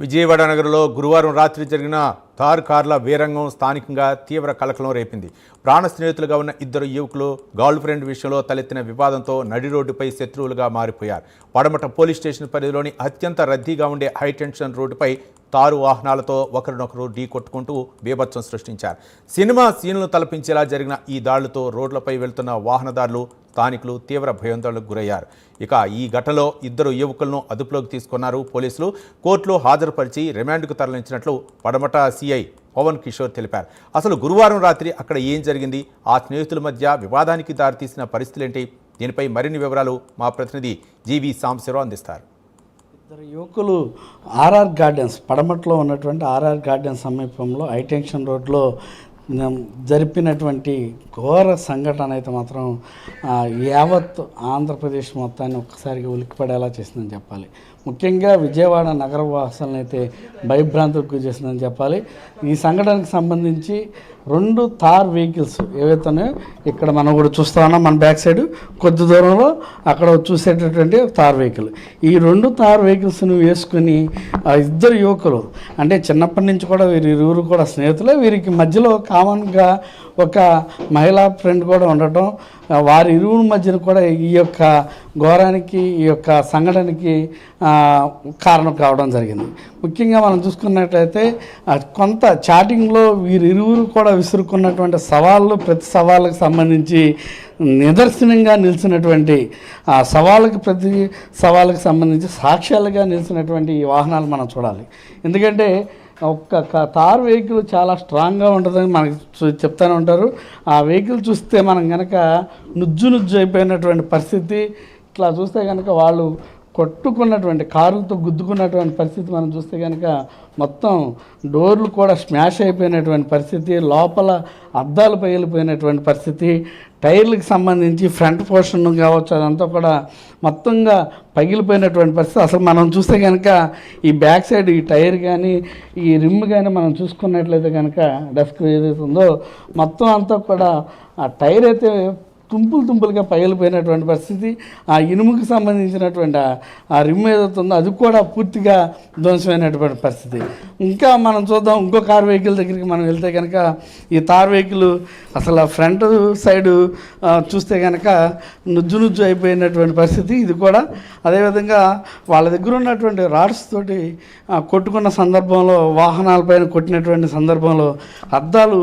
విజయవాడ నగరంలో గురువారం రాత్రి జరిగిన తార్ కార్ల వీరంగం స్థానికంగా తీవ్ర కలకలం రేపింది. ప్రాణ స్నేహితులుగా ఉన్న ఇద్దరు యువకులు గర్ల్ ఫ్రెండ్ విషయంలో తలెత్తిన వివాదంతో నడి రోడ్డుపై శత్రువులుగా మారిపోయారు. పడమట పోలీస్ స్టేషన్ పరిధిలోని అత్యంత రద్దీగా ఉండే హైటెన్షన్ రోడ్డుపై తారు వాహనాలతో ఒకరినొకరు ఢీకొట్టుకుంటూ బీభత్సం సృష్టించారు. సినిమా సీన్లను తలపించేలా జరిగిన ఈ దాడులతో రోడ్లపై వెళ్తున్న వాహనదారులు, స్థానికులు తీవ్ర భయాందోళనకు గురయ్యారు. ఇక ఈ ఘటనలో ఇద్దరు యువకులను అదుపులోకి తీసుకున్నారు పోలీసులు. కోర్టులో హాజరుపరిచి రిమాండ్కు తరలించినట్లు పడమట సిఐ పవన్ కిషోర్ తెలిపారు. అసలు గురువారం రాత్రి అక్కడ ఏం జరిగింది, ఆ స్నేహితుల మధ్య వివాదానికి దారితీసిన పరిస్థితులేంటి? దీనిపై మరిన్ని వివరాలు మా ప్రతినిధి జీవి సాంబశివరావు అందిస్తారు. ఇద్దరు యువకులు ఆర్ఆర్ గార్డెన్స్, పడమట్లో ఉన్నటువంటి ఆర్ఆర్ గార్డెన్స్ సమీపంలో హైటెన్షన్ రోడ్లో జరిపినటువంటి ఘోర సంఘటన అయితే మాత్రం యావత్ ఆంధ్రప్రదేశ్ మొత్తాన్ని ఒక్కసారిగా ఉలిక్కిపడేలా చేసిందని చెప్పాలి. ముఖ్యంగా విజయవాడ నగర వాసులను అయితే భయభ్రాంతులకు గురి చేసిందని చెప్పాలి. ఈ సంఘటనకు సంబంధించి 2 తార్ వెహికల్స్ ఏవైతే ఇక్కడ మనం కూడా చూస్తా ఉన్నాం, మన బ్యాక్ సైడ్ కొద్ది దూరంలో అక్కడ చూసేటటువంటి తార్ వెహికల్. ఈ 2 తార్ వెహికల్స్ను వేసుకుని ఇద్దరు యువకులు, అంటే చిన్నప్పటి నుంచి కూడా వీరిరువురు కూడా స్నేహితులే, వీరికి మధ్యలో కామన్గా ఒక మహిళా ఫ్రెండ్ కూడా ఉండటం, వారి ఇరువురి మధ్యన కూడా ఈ యొక్క ఘోరానికి, ఈ యొక్క సంఘటనకి కారణం కావడం జరిగింది. ముఖ్యంగా మనం చూసుకున్నట్లయితే కొంత చాటింగ్లో వీరిరువురు కూడా విసురుకున్నటువంటి సవాళ్ళు, ప్రతి సవాళ్ళకు సంబంధించి నిదర్శనంగా నిలిచినటువంటి ప్రతి సవాళ్ళకు సంబంధించి సాక్ష్యాలుగా నిలిచినటువంటి ఈ వాహనాలు మనం చూడాలి. ఎందుకంటే ఒక్క తార్ వెహికల్ చాలా స్ట్రాంగ్గా ఉంటుందని మనకి చెప్తూనే ఉంటారు. ఆ వెహికల్ చూస్తే మనం కనుక నుజ్జు అయిపోయినటువంటి పరిస్థితి, ఇట్లా చూస్తే కనుక వాళ్ళు కొట్టుకున్నటువంటి కారులతో గుద్దుకున్నటువంటి పరిస్థితి మనం చూస్తే కనుక మొత్తం డోర్లు కూడా స్మాష్ అయిపోయినటువంటి పరిస్థితి, లోపల అద్దాలు పగిలిపోయినటువంటి పరిస్థితి, టైర్లకు సంబంధించి ఫ్రంట్ పోర్షన్ కావచ్చు అదంతా కూడా మొత్తంగా పగిలిపోయినటువంటి పరిస్థితి. అసలు మనం చూస్తే కనుక ఈ బ్యాక్ సైడ్ ఈ టైర్ కానీ ఈ రిమ్ కానీ మనం చూసుకున్నట్లయితే కనుక డెస్క్ ఏదైతే ఉందో మొత్తం అంతా కూడా ఆ టైర్ అయితే తుంపులుగా పగిలిపోయినటువంటి పరిస్థితి. ఆ ఇనుముకి సంబంధించినటువంటి ఆ రిమ్ ఏదైతే ఉందో అది కూడా పూర్తిగా ధ్వంసమైనటువంటి పరిస్థితి. ఇంకా మనం చూద్దాం, ఇంకో కార్ వెహికల్ దగ్గరికి మనం వెళ్తే కనుక ఈ తార్ వెహికల్ అసలు ఫ్రంట్ సైడు చూస్తే కనుక నుజ్జు అయిపోయినటువంటి పరిస్థితి ఇది కూడా. అదేవిధంగా వాళ్ళ దగ్గర ఉన్నటువంటి రాడ్స్ తోటి కొట్టుకున్న సందర్భంలో, వాహనాలపైన కొట్టినటువంటి సందర్భంలో అద్దాలు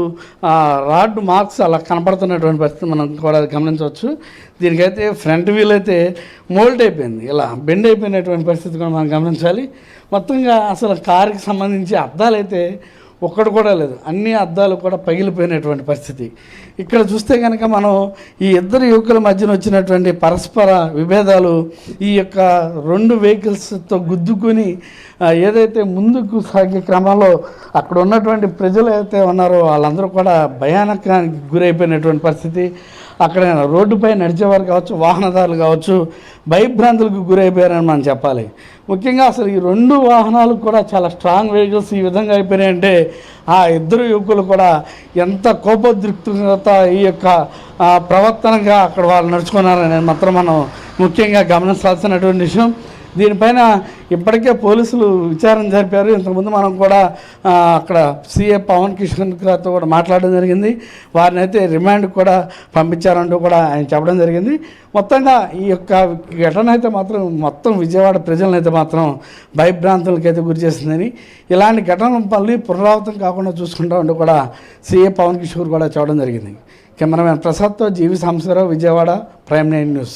రాడ్ మార్క్స్ అలా కనపడుతున్నటువంటి పరిస్థితి మనం కూడా గమనించవచ్చు. దీనికైతే ఫ్రంట్ వీల్ అయితే మోల్డ్ అయిపోయింది, ఇలా బెండ్ అయిపోయినటువంటి పరిస్థితి కూడా మనం గమనించాలి. మొత్తంగా అసలు కారుకి సంబంధించి అద్దాలు అయితే ఒక్కడు కూడా లేదు, అన్ని అద్దాలు కూడా పగిలిపోయినటువంటి పరిస్థితి. ఇక్కడ చూస్తే కనుక మనం ఈ ఇద్దరు యువకుల మధ్యన వచ్చినటువంటి పరస్పర విభేదాలు ఈ యొక్క 2 వెహికల్స్తో గుద్దుకొని ఏదైతే ముందుకు సాగే క్రమంలో అక్కడ ఉన్నటువంటి ప్రజలు అయితే ఉన్నారో వాళ్ళందరూ కూడా భయానకానికి గురైపోయినటువంటి పరిస్థితి. అక్కడ రోడ్డుపై నడిచేవారు కావచ్చు, వాహనదారులు కావచ్చు, భయభ్రాంతులకు గురైపోయారని మనం చెప్పాలి. ముఖ్యంగా అసలు ఈ 2 వాహనాలు కూడా చాలా స్ట్రాంగ్ వెహికల్స్ ఈ విధంగా అయిపోయినాయంటే ఆ ఇద్దరు యువకులు కూడా ఎంత కోపోద్రిక్త ఈ యొక్క ప్రవర్తనగా అక్కడ వాళ్ళు నడుచుకున్నారని మాత్రం మనం ముఖ్యంగా గమనించాల్సినటువంటి విషయం. దీనిపైన ఇప్పటికే పోలీసులు విచారణ జరిపారు. ఇంతకుముందు మనం కూడా అక్కడ సిఏ పవన్ కిషోర్ గారితో కూడా మాట్లాడడం జరిగింది. వారిని అయితే రిమాండ్ కూడా పంపించారంటూ కూడా ఆయన చెప్పడం జరిగింది. మొత్తంగా ఈ యొక్క ఘటన అయితే మాత్రం మొత్తం విజయవాడ ప్రజలను అయితే మాత్రం భయభ్రాంతులకైతే గురి చేసిందని, ఇలాంటి ఘటనలు మళ్ళీ పునరావృతం కాకుండా చూసుకుంటా ఉంటూ కూడా సిఏ పవన్ కిషోర్ కూడా చెప్పడం జరిగింది. కెమెరామెన్ ప్రసాద్తో జీవి సాంబశివరావు, విజయవాడ, ప్రైమ్ 9 న్యూస్.